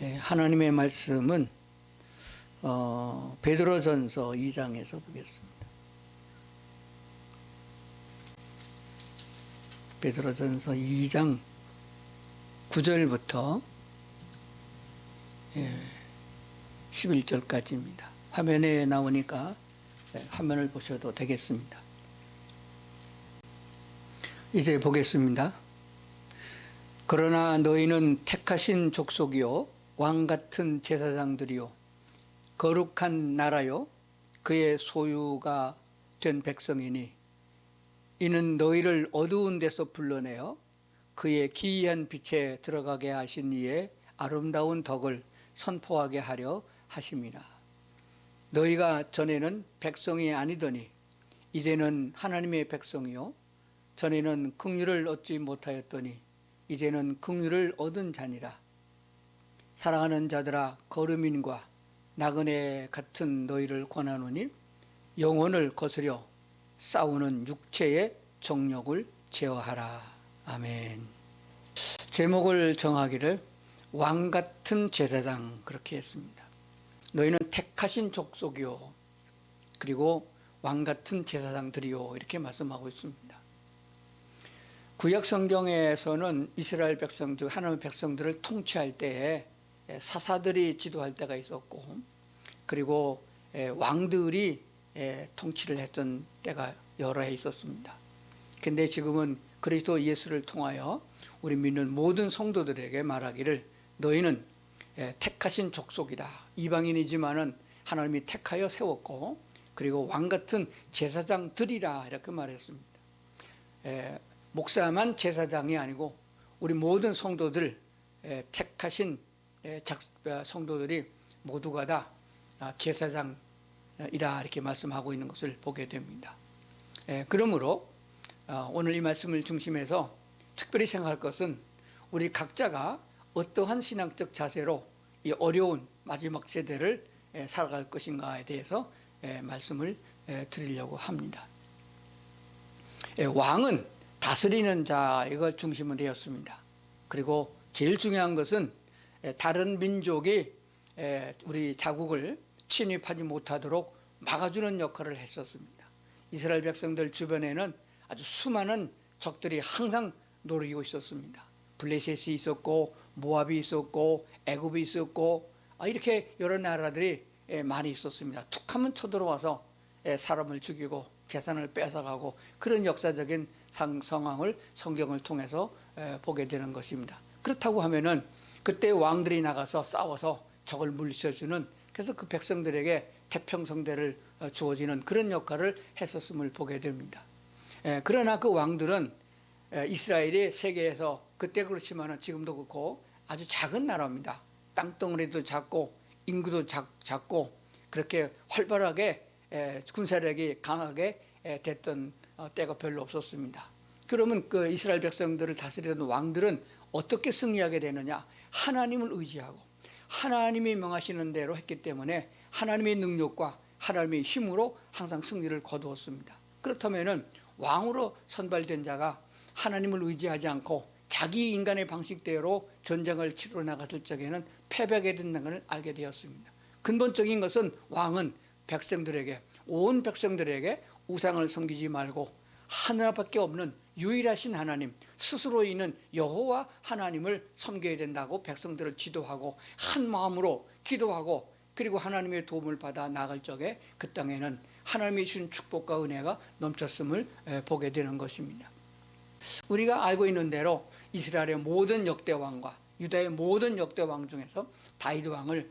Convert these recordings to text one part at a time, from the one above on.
하나님의 말씀은 베드로전서 2장에서 보겠습니다. 베드로전서 2장 9절부터 11절까지입니다. 화면에 나오니까 화면을 보셔도 되겠습니다. 이제 보겠습니다. 그러나 너희는 택하신 족속이요 왕같은 제사장들이요 거룩한 나라요 그의 소유가 된 백성이니 이는 너희를 어두운 데서 불러내어 그의 기이한 빛에 들어가게 하신 이의 아름다운 덕을 선포하게 하려 하심이라. 너희가 전에는 백성이 아니더니 이제는 하나님의 백성이요 전에는 긍휼을 얻지 못하였더니 이제는 긍휼을 얻은 자니라. 사랑하는 자들아 거르민과 나그네 같은 너희를 권하노니 영혼을 거스려 싸우는 육체의 정욕을 제어하라. 아멘. 제목을 정하기를 왕같은 제사장 그렇게 했습니다. 너희는 택하신 족속이요 그리고 왕같은 제사장들이요 이렇게 말씀하고 있습니다. 구약 성경에서는 이스라엘 백성 즉 하나님의 백성들을 통치할 때에 사사들이 지도할 때가 있었고 그리고 왕들이 통치를 했던 때가 여러 해 있었습니다. 근데 지금은 그리스도 예수를 통하여 우리 믿는 모든 성도들에게 말하기를 너희는 택하신 족속이다. 이방인이지만은 하나님이 택하여 세웠고 그리고 왕같은 제사장들이라 이렇게 말했습니다. 목사만 제사장이 아니고 우리 모든 성도들 택하신 성도들이 모두가 다 제사장이라 이렇게 말씀하고 있는 것을 보게 됩니다. 그러므로 오늘 이 말씀을 중심해서 특별히 생각할 것은 우리 각자가 어떠한 신앙적 자세로 이 어려운 마지막 세대를 살아갈 것인가에 대해서 말씀을 드리려고 합니다. 왕은 다스리는 자 이걸 중심으로 되었습니다. 그리고 제일 중요한 것은 다른 민족이 우리 자국을 침입하지 못하도록 막아주는 역할을 했었습니다. 이스라엘 백성들 주변에는 아주 수많은 적들이 항상 노리고 있었습니다. 블레셋이 있었고 모압이 있었고 애굽이 있었고 이렇게 여러 나라들이 많이 있었습니다. 툭하면 쳐들어와서 사람을 죽이고 재산을 뺏어가고 그런 역사적인 상황을 성경을 통해서 보게 되는 것입니다. 그렇다고 하면은 그때 왕들이 나가서 싸워서 적을 물리쳐주는 그래서 그 백성들에게 태평성대를 주어지는 그런 역할을 했었음을 보게 됩니다. 그러나 그 왕들은 이스라엘이 세계에서 그때 그렇지만 지금도 그렇고 아주 작은 나라입니다. 땅덩어리도 작고 인구도 작고 그렇게 활발하게 군사력이 강하게 됐던 때가 별로 없었습니다. 그러면 그 이스라엘 백성들을 다스리던 왕들은 어떻게 승리하게 되느냐? 하나님을 의지하고 하나님이 명하시는 대로 했기 때문에 하나님의 능력과 하나님의 힘으로 항상 승리를 거두었습니다. 그렇다면 왕으로 선발된 자가 하나님을 의지하지 않고 자기 인간의 방식대로 전쟁을 치러 나갔을 적에는 패배하게 된다는 것을 알게 되었습니다. 근본적인 것은 왕은 백성들에게 온 백성들에게 우상을 섬기지 말고 하나밖에 없는 유일하신 하나님 스스로 있는 여호와 하나님을 섬겨야 된다고 백성들을 지도하고 한 마음으로 기도하고 그리고 하나님의 도움을 받아 나갈 적에 그 땅에는 하나님이 주신 축복과 은혜가 넘쳤음을 보게 되는 것입니다. 우리가 알고 있는 대로 이스라엘의 모든 역대 왕과 유다의 모든 역대 왕 중에서 다윗 왕을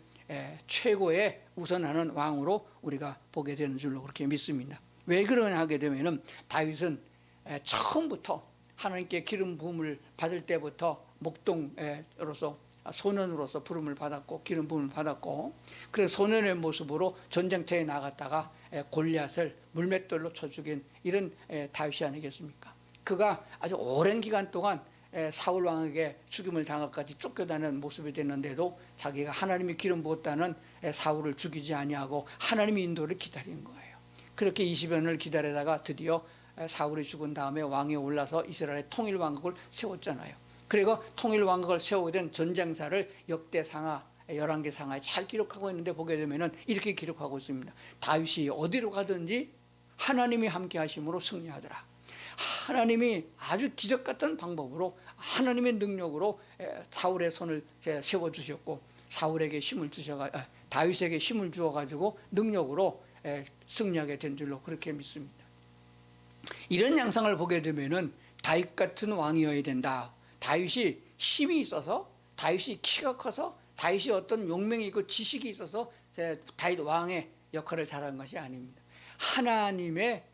최고의 우선하는 왕으로 우리가 보게 되는 줄로 그렇게 믿습니다. 왜 그러냐 하게 되면은 다윗은 처음부터 하나님께 기름 부음을 받을 때부터 목동으로서 소년으로서 부름을 받았고 기름 부음을 받았고 그래서 소년의 모습으로 전쟁터에 나갔다가 골리앗을 물맷돌로 쳐 죽인 이런 다윗이 아니겠습니까? 그가 아주 오랜 기간 동안 사울 왕에게 죽임을 당할까지 쫓겨다니는 모습이 됐는데도 자기가 하나님이 기름 부었다는 사울을 죽이지 아니하고 하나님의 인도를 기다린 거예요. 그렇게 20여 년을 기다리다가 드디어 사울이 죽은 다음에 왕에 올라서 이스라엘의 통일왕국을 세웠잖아요. 그리고 통일왕국을 세우게 된 전쟁사를 역대상하 열왕기상하에 잘 기록하고 있는데 보게 되면은 이렇게 기록하고 있습니다. 다윗이 어디로 가든지 하나님이 함께 하심으로 승리하더라. 하나님이 아주 기적 같은 방법으로 하나님의 능력으로 사울의 손을 세워 주셨고 사울에게 힘을 다윗에게 힘을 주어 가지고 능력으로 승리하게 된 줄로 그렇게 믿습니다. 이런 양상을 보게 되면은 다윗 같은 왕이어야 된다. 다윗이 힘이 있어서, 다윗이 키가 커서, 다윗이 어떤 용맹이 있고 지식이 있어서 다윗 왕의 역할을 잘한 것이 아닙니다. 하나님의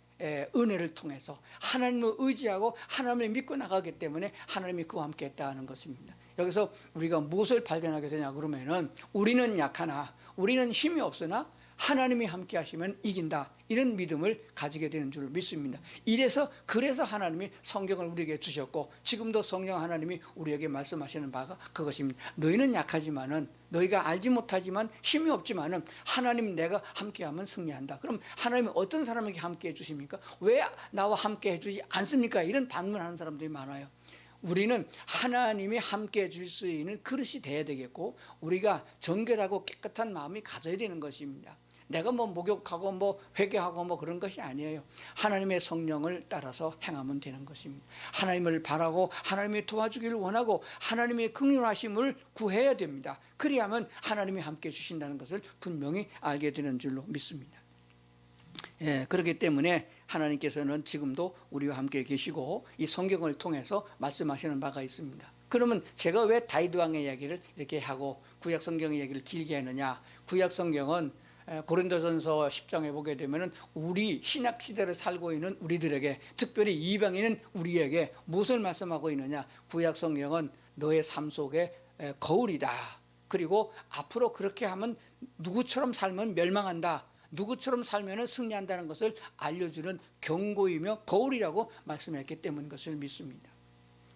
은혜를 통해서 하나님을 의지하고 하나님을 믿고 나가기 때문에 하나님이 그와 함께 했다는 것입니다. 여기서 우리가 무엇을 발견하게 되냐 그러면은 우리는 약하나 우리는 힘이 없으나 하나님이 함께 하시면 이긴다, 이런 믿음을 가지게 되는 줄 믿습니다. 그래서 하나님이 성경을 우리에게 주셨고 지금도 성령 하나님이 우리에게 말씀하시는 바가 그것입니다. 너희는 약하지만은, 너희가 알지 못하지만, 힘이 없지만은 하나님 내가 함께하면 승리한다. 그럼 하나님이 어떤 사람에게 함께 해주십니까? 왜 나와 함께 해주지 않습니까? 이런 반문하는 사람들이 많아요. 우리는 하나님이 함께 해줄 수 있는 그릇이 돼야 되겠고 우리가 정결하고 깨끗한 마음이 가져야 되는 것입니다. 내가 목욕하고 회개하고 그런 것이 아니에요. 하나님의 성령을 따라서 행하면 되는 것입니다. 하나님을 바라고 하나님이 도와주기를 원하고 하나님의 긍휼하심을 구해야 됩니다. 그리하면 하나님이 함께 주신다는 것을 분명히 알게 되는 줄로 믿습니다. 그렇기 때문에 하나님께서는 지금도 우리와 함께 계시고 이 성경을 통해서 말씀하시는 바가 있습니다. 그러면 제가 왜 다윗 왕의 이야기를 이렇게 하고 구약 성경의 얘기를 길게 하느냐? 구약 성경은 고린도전서 10장에 보게 되면은 우리 신약 시대를 살고 있는 우리들에게, 특별히 이방인은 우리에게 무엇을 말씀하고 있느냐? 구약 성경은 너의 삶 속에 거울이다. 그리고 앞으로 그렇게 하면 누구처럼 살면 멸망한다, 누구처럼 살면 승리한다는 것을 알려주는 경고이며 거울이라고 말씀했기 때문인 것을 믿습니다.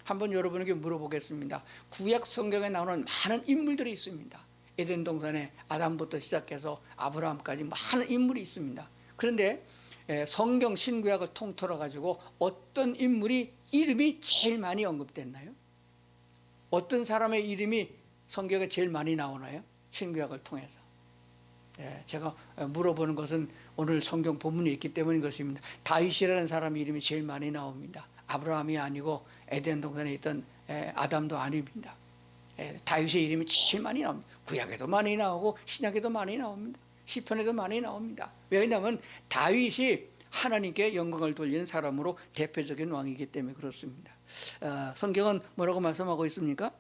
한번 여러분에게 물어보겠습니다. 구약 성경에 나오는 많은 인물들이 있습니다. 에덴 동산에 아담부터 시작해서 아브라함까지 많은 인물이 있습니다. 그런데 성경 신구약을 통틀어 가지고 어떤 인물이 이름이 제일 많이 언급됐나요? 어떤 사람의 이름이 성경에 제일 많이 나오나요? 신구약을 통해서. 제가 물어보는 것은 오늘 성경 본문이 있기 때문인 것입니다. 다윗이라는 사람 이름이 제일 많이 나옵니다. 아브라함이 아니고 에덴 동산에 있던 아담도 아닙니다. 다윗의 이름이 제일 많이 나옵니다. 구약에도 많이 나오고 신약에도 많이 나옵니다. 시편에도 많이 나옵니다. 왜냐하면 다윗이 하나님께 영광을 돌리는 사람으로 대표적인 왕이기 때문에 그렇습니다. 성경은 뭐라고 말씀하고 있습니까?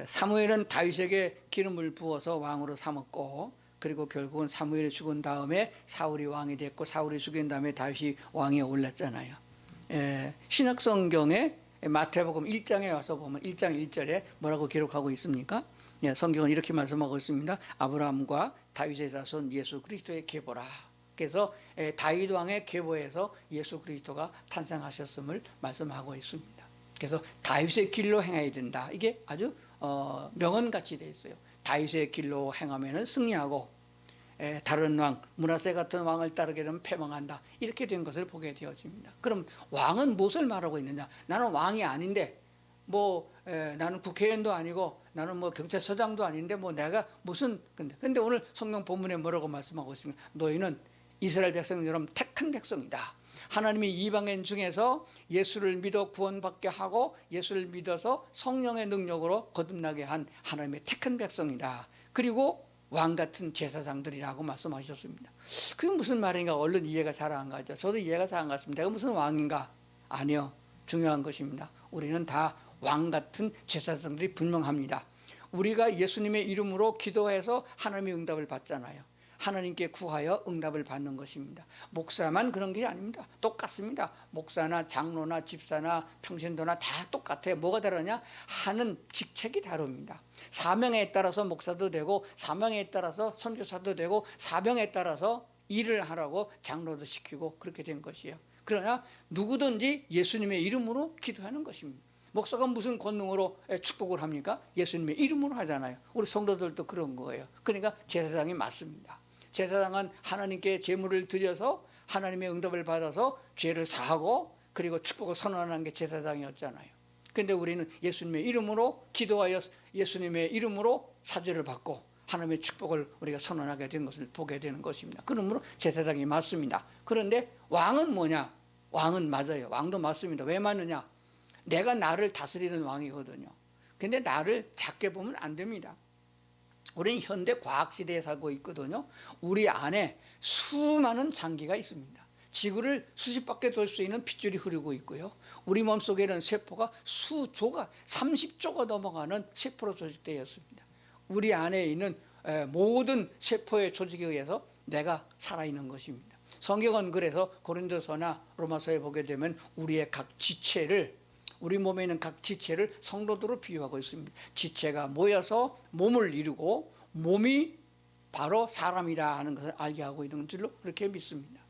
사무엘은 다윗에게 기름을 부어서 왕으로 삼았고, 그리고 결국은 사무엘이 죽은 다음에 사울이 왕이 됐고, 사울이 죽인 다음에 다윗이 왕에 올랐잖아요. 신약 성경에 마태복음 1장에 와서 보면 1장 1절에 뭐라고 기록하고 있습니까? 성경은 이렇게 말씀하고 있습니다. 아브라함과 다윗의 자손 예수 그리스도의 계보라. 그래서 다윗 왕의 계보에서 예수 그리스도가 탄생하셨음을 말씀하고 있습니다. 그래서 다윗의 길로 행해야 된다. 이게 아주 명언같이 되어 있어요. 다윗의 길로 행하면 승리하고 다른 왕, 므낫세 같은 왕을 따르게 되면 패망한다. 이렇게 된 것을 보게 되어집니다. 그럼 왕은 무엇을 말하고 있느냐? 나는 왕이 아닌데 나는 국회의원도 아니고 나는 경찰서장도 아닌데 내가 무슨 근데 오늘 성경 본문에 뭐라고 말씀하고 있습니까? 너희는 이스라엘 백성처럼 택한 백성이다. 하나님이 이방인 중에서 예수를 믿어 구원받게 하고 예수를 믿어서 성령의 능력으로 거듭나게 한 하나님의 택한 백성이다. 그리고 왕같은 제사장들이라고 말씀하셨습니다. 그게 무슨 말인가 얼른 이해가 잘 안 가죠. 저도 이해가 잘 안 갔습니다. 내가 무슨 왕인가? 아니요. 중요한 것입니다. 우리는 다 왕같은 제사장들이 분명합니다. 우리가 예수님의 이름으로 기도해서 하나님의 응답을 받잖아요. 하나님께 구하여 응답을 받는 것입니다. 목사만 그런 게 아닙니다. 똑같습니다. 목사나 장로나 집사나 평신도나 다 똑같아요. 뭐가 다르냐? 하는 직책이 다릅니다. 사명에 따라서 목사도 되고, 사명에 따라서 선교사도 되고, 사명에 따라서 일을 하라고 장로도 시키고 그렇게 된 것이에요. 그러나 누구든지 예수님의 이름으로 기도하는 것입니다. 목사가 무슨 권능으로 축복을 합니까? 예수님의 이름으로 하잖아요. 우리 성도들도 그런 거예요. 그러니까 제사장이 맞습니다. 제사장은 하나님께 제물을 드려서 하나님의 응답을 받아서 죄를 사하고 그리고 축복을 선언하는 게 제사장이었잖아요. 그런데 우리는 예수님의 이름으로 기도하여 예수님의 이름으로 사죄를 받고 하나님의 축복을 우리가 선언하게 된 것을 보게 되는 것입니다. 그러므로 제사장이 맞습니다. 그런데 왕은 뭐냐? 왕은 맞아요. 왕도 맞습니다. 왜 맞느냐? 내가 나를 다스리는 왕이거든요. 근데 나를 작게 보면 안 됩니다. 우리는 현대 과학시대에 살고 있거든요. 우리 안에 수많은 장기가 있습니다. 지구를 수십 바퀴 돌 수 있는 핏줄이 흐르고 있고요. 우리 몸속에는 세포가 수조가 30조가 넘어가는 세포로 조직되어 있습니다. 우리 안에 있는 모든 세포의 조직에 의해서 내가 살아있는 것입니다. 성경은 그래서 고린도서나 로마서에 보게 되면 우리의 각 지체를, 우리 몸에 있는 각 지체를 성도들로 비유하고 있습니다. 지체가 모여서 몸을 이루고 몸이 바로 사람이라 하는 것을 알게 하고 있는 줄로 그렇게 믿습니다.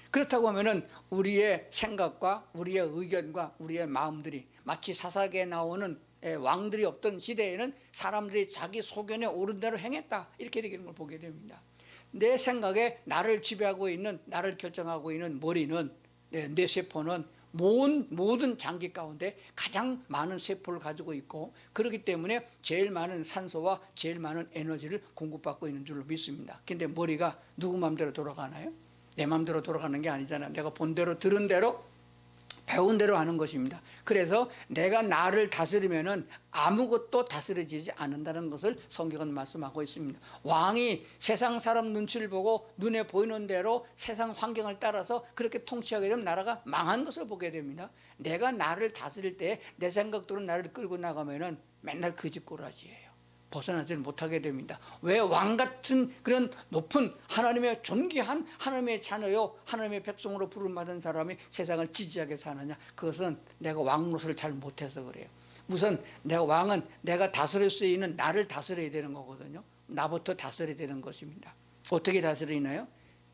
그렇다고 하면은 우리의 생각과 우리의 의견과 우리의 마음들이 마치 사사기에 나오는 왕들이 없던 시대에는 사람들이 자기 소견에 옳은 대로 행했다, 이렇게 되는 걸 보게 됩니다. 내 생각에 나를 지배하고 있는, 나를 결정하고 있는 머리는, 내 세포는 모든 장기 가운데 가장 많은 세포를 가지고 있고, 그렇기 때문에 제일 많은 산소와 제일 많은 에너지를 공급받고 있는 줄로 믿습니다. 근데 머리가 누구 마음대로 돌아가나요? 내 마음대로 돌아가는 게 아니잖아요. 내가 본 대로 들은 대로 배운 대로 하는 것입니다. 그래서 내가 나를 다스리면은 아무것도 다스려지지 않는다는 것을 성경은 말씀하고 있습니다. 왕이 세상 사람 눈치를 보고 눈에 보이는 대로 세상 환경을 따라서 그렇게 통치하게 되면 나라가 망한 것을 보게 됩니다. 내가 나를 다스릴 때 내 생각대로 나를 끌고 나가면은 맨날 거짓꼬라지예요. 벗어나지 못하게 됩니다. 왜 왕같은 그런 높은 하나님의 존귀한 하나님의 자녀요, 하나님의 백성으로 부름받은 사람이 세상을 지지하게 사느냐? 그것은 내가 왕 노릇을 잘 못해서 그래요. 우선 내가 왕은 내가 다스릴 수 있는 나를 다스려야 되는 거거든요. 나부터 다스려야 되는 것입니다. 어떻게 다스리나요?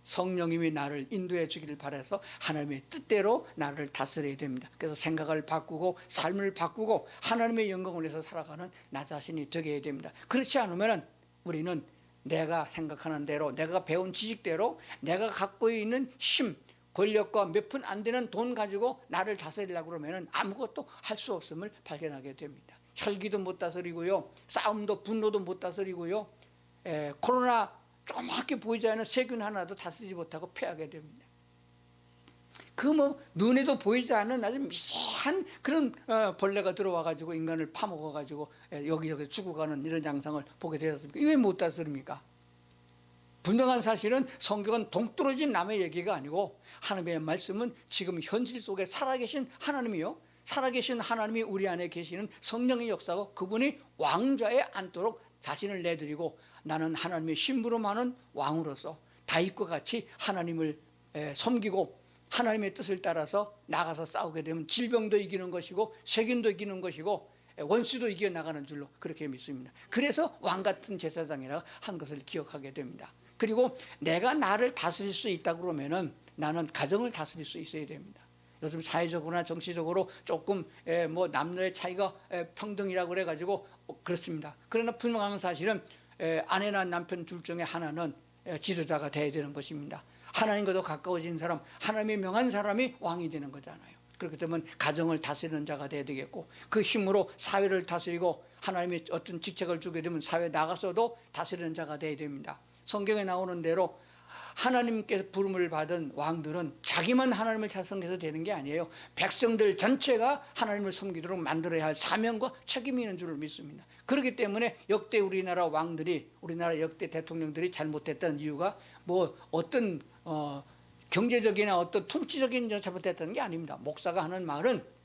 성령님이 나를 인도해 주기를 바라서 하나님의 뜻대로 나를 다스려야 됩니다. 그래서 생각을 바꾸고 삶을 바꾸고 하나님의 영광을 위해서 살아가는 나 자신이 되어야 됩니다. 그렇지 않으면 우리는 내가 생각하는 대로, 내가 배운 지식대로, 내가 갖고 있는 힘, 권력과 몇 푼 안 되는 돈 가지고 나를 다스리려고 그러면 아무것도 할 수 없음을 발견하게 됩니다. 혈기도 못 다스리고요, 싸움도 분노도 못 다스리고요, 코로나 조그맣게 보이지 않는 세균 하나도 다스리지 못하고 패하게 됩니다. 그 눈에도 보이지 않는 아주 미세한 그런 벌레가 들어와가지고 인간을 파먹어가지고 여기저기 죽어가는 이런 양상을 보게 되었습니까? 왜 못 다스립니까? 분명한 사실은 성경은 동떨어진 남의 얘기가 아니고 하나님의 말씀은 지금 현실 속에 살아계신 하나님이요, 살아계신 하나님이 우리 안에 계시는 성령의 역사고, 그분이 왕좌에 앉도록 자신을 내드리고 나는 하나님의 심부름하는 왕으로서 다윗과 같이 하나님을 섬기고 하나님의 뜻을 따라서 나가서 싸우게 되면 질병도 이기는 것이고 세균도 이기는 것이고 원수도 이겨나가는 줄로 그렇게 믿습니다. 그래서 왕같은 제사장이라 한 것을 기억하게 됩니다. 그리고 내가 나를 다스릴 수 있다 그러면은 나는 가정을 다스릴 수 있어야 됩니다. 요즘 사회적으로나 정치적으로 조금 남녀의 차이가 평등이라고 그래가지고 그렇습니다. 그러나 분명한 사실은 아내나 남편 둘 중에 하나는 지도자가 돼야 되는 것입니다. 하나님과도 가까워진 사람, 하나님의 명한 사람이 왕이 되는 거잖아요. 그렇기 때문에 가정을 다스리는 자가 돼야 되겠고, 그 힘으로 사회를 다스리고 하나님의 어떤 직책을 주게 되면 사회에 나가서도 다스리는 자가 돼야 됩니다. 성경에 나오는 대로 하나님께 부름을 받은 왕들은 자기만 하나님을 잘 섬겨서 되는 게 아니에요. 백성들 전체가 하나님을 섬기도록 만들어야 할 사명과 책임이 있는 줄을 믿습니다. 그렇기 때문에 역대 우리나라 왕들이, 우리나라 역대 대통령들이 잘못했던 이유가 어떤 경제적이나 어떤 통치적인 잘못했다는 게 아닙니다. 목사가 하는 말은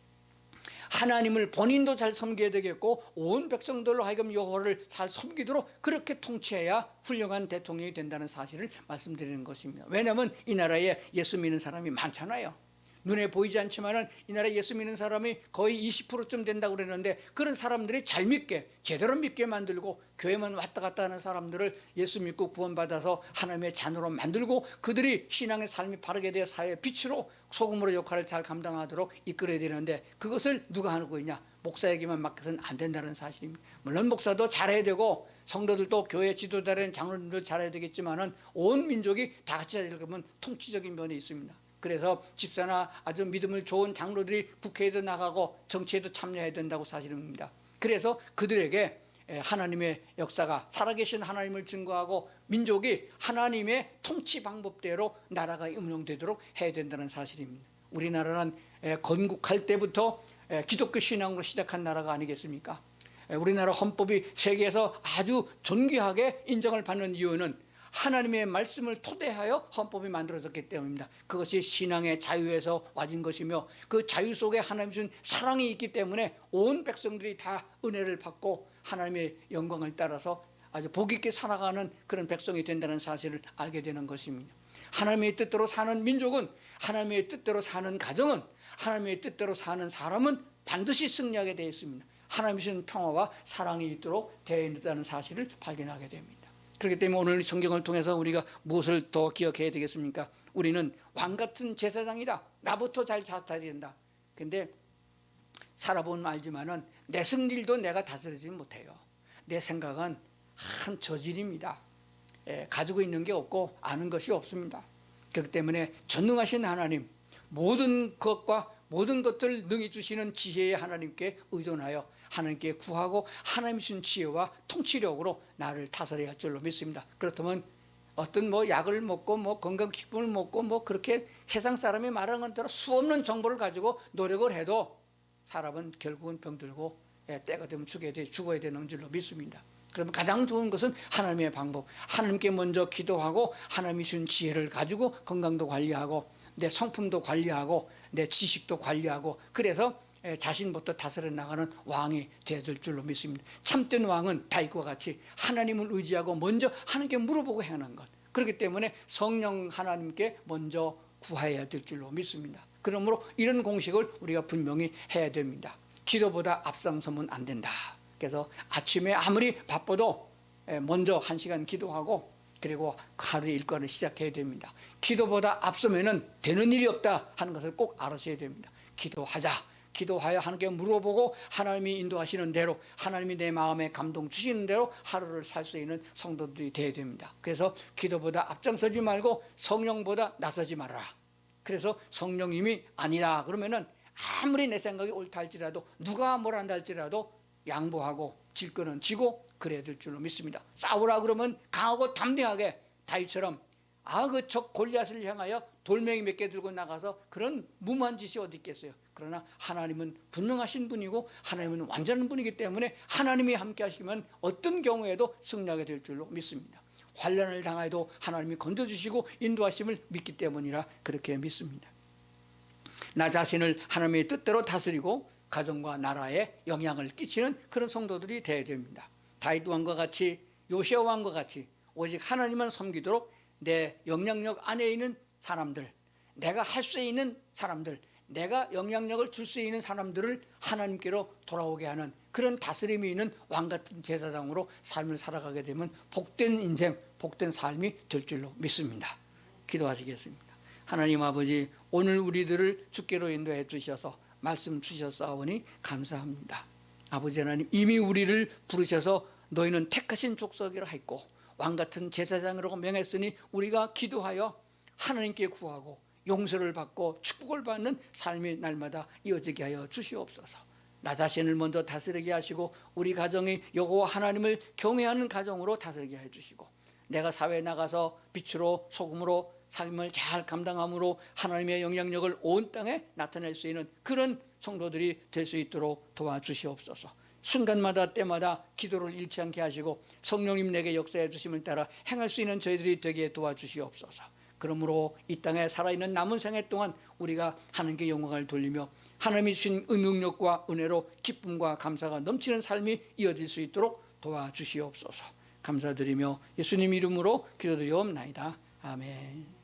하나님을 본인도 잘 섬겨야 되겠고 온 백성들로 하여금 여호와를 잘 섬기도록 그렇게 통치해야 훌륭한 대통령이 된다는 사실을 말씀드리는 것입니다. 왜냐하면 이 나라에 예수 믿는 사람이 많잖아요. 눈에 보이지 않지만은 이 나라에 예수 믿는 사람이 거의 20%쯤 된다고 그러는데, 그런 사람들이 잘 믿게, 제대로 믿게 만들고 교회만 왔다 갔다 하는 사람들을 예수 믿고 구원받아서 하나님의 자녀로 만들고 그들이 신앙의 삶이 바르게 되어 사회의 빛으로 소금으로 역할을 잘 감당하도록 이끌어야 되는데, 그것을 누가 하는 거냐? 목사에게만 맡겨서는 안 된다는 사실입니다. 물론 목사도 잘해야 되고 성도들도 교회 지도자라는 장로님도 잘해야 되겠지만은 온 민족이 다 같이 하려면 통치적인 면이 있습니다. 그래서 집사나 아주 믿음을 좋은 장로들이 국회에도 나가고 정치에도 참여해야 된다고 사실입니다. 그래서 그들에게 하나님의 역사가 살아계신 하나님을 증거하고 민족이 하나님의 통치 방법대로 나라가 운영되도록 해야 된다는 사실입니다. 우리나라는 건국할 때부터 기독교 신앙으로 시작한 나라가 아니겠습니까? 우리나라 헌법이 세계에서 아주 존귀하게 인정을 받는 이유는 하나님의 말씀을 토대하여 헌법이 만들어졌기 때문입니다. 그것이 신앙의 자유에서 와진 것이며 그 자유 속에 하나님 준 사랑이 있기 때문에 온 백성들이 다 은혜를 받고 하나님의 영광을 따라서 아주 복 있게 살아가는 그런 백성이 된다는 사실을 알게 되는 것입니다. 하나님의 뜻대로 사는 민족은, 하나님의 뜻대로 사는 가정은, 하나님의 뜻대로 사는 사람은 반드시 승리하게 되어 있습니다. 하나님이 주신 평화와 사랑이 있도록 되어 있다는 사실을 발견하게 됩니다. 그렇기 때문에 오늘 성경을 통해서 우리가 무엇을 더 기억해야 되겠습니까? 우리는 왕같은 제사장이다. 나부터 잘 살아야 된다. 근데 살아보면 알지만은 내 성질도 내가 다스리지 못해요. 내 생각은 한 저질입니다. 가지고 있는 게 없고 아는 것이 없습니다. 그렇기 때문에 전능하신 하나님, 모든 것과 모든 것들을 능히 주시는 지혜의 하나님께 의존하여 하나님께 구하고 하나님 주신 지혜와 통치력으로 나를 다스려야 할 줄로 믿습니다. 그렇다면 어떤 약을 먹고 건강 기쁨을 먹고 그렇게 세상 사람이 말하는 대로 수없는 정보를 가지고 노력을 해도 사람은 결국은 병들고 때가 되면 죽어야 되는 줄로 믿습니다. 그러면 가장 좋은 것은 하나님의 방법, 하나님께 먼저 기도하고 하나님이 주신 지혜를 가지고 건강도 관리하고 내 성품도 관리하고 내 지식도 관리하고 그래서 자신부터 다스려 나가는 왕이 되어야 될 줄로 믿습니다. 참된 왕은 다윗과 같이 하나님을 의지하고 먼저 하나님께 물어보고 행하는 것. 그렇기 때문에 성령 하나님께 먼저 구해야 될 줄로 믿습니다. 그러므로 이런 공식을 우리가 분명히 해야 됩니다. 기도보다 앞장서면 안 된다. 그래서 아침에 아무리 바빠도 먼저 1시간 기도하고 그리고 하루의 일과를 시작해야 됩니다. 기도보다 앞서면은 되는 일이 없다 하는 것을 꼭 알아셔야 됩니다. 기도하자. 기도하여 하나님께 물어보고 하나님이 인도하시는 대로 하나님이 내 마음에 감동 주시는 대로 하루를 살 수 있는 성도들이 되어야 됩니다. 그래서 기도보다 앞장서지 말고 성령보다 나서지 말아라. 그래서 성령님이 아니다 그러면은 아무리 내 생각이 옳다 할지라도 누가 뭘 한다 할지라도 양보하고 질 거는 지고 그래야 될 줄로 믿습니다. 싸우라 그러면 강하고 담대하게 다윗처럼 그 적 골리앗을 향하여 돌멩이 몇 개 들고 나가서 그런 무모한 짓이 어디 있겠어요. 그러나 하나님은 분명하신 분이고 하나님은 완전한 분이기 때문에 하나님이 함께 하시면 어떤 경우에도 승리하게 될 줄로 믿습니다. 환난을 당해도 하나님이 건져주시고 인도하심을 믿기 때문이라 그렇게 믿습니다. 나 자신을 하나님의 뜻대로 다스리고 가정과 나라에 영향을 끼치는 그런 성도들이 되어야 됩니다. 다윗 왕과 같이 요시야 왕과 같이 오직 하나님만 섬기도록 내 영향력 안에 있는 사람들, 내가 할 수 있는 사람들, 내가 영향력을 줄 수 있는 사람들을 하나님께로 돌아오게 하는 그런 다스림이 있는 왕같은 제사장으로 삶을 살아가게 되면 복된 인생, 복된 삶이 될 줄로 믿습니다. 기도하시겠습니다. 하나님 아버지, 오늘 우리들을 주께로 인도해 주셔서 말씀 주셨사오니 감사합니다. 아버지 하나님, 이미 우리를 부르셔서 너희는 택하신 족속이라 했고 왕같은 제사장이라고 명했으니 우리가 기도하여 하나님께 구하고 용서를 받고 축복을 받는 삶이 날마다 이어지게 하여 주시옵소서. 나 자신을 먼저 다스리게 하시고 우리 가정이 여호와 하나님을 경외하는 가정으로 다스리게 해주시고 내가 사회에 나가서 빛으로 소금으로 삶을 잘 감당함으로 하나님의 영향력을 온 땅에 나타낼 수 있는 그런 성도들이 될 수 있도록 도와주시옵소서. 순간마다 때마다 기도를 잃지 않게 하시고 성령님 내게 역사해 주심을 따라 행할 수 있는 저희들이 되게 도와주시옵소서. 그러므로 이 땅에 살아있는 남은 생애 동안 우리가 하나님께 영광을 돌리며 하나님이 주신 능력과 은혜로 기쁨과 감사가 넘치는 삶이 이어질 수 있도록 도와주시옵소서. 감사드리며 예수님 이름으로 기도드리옵나이다. 아멘.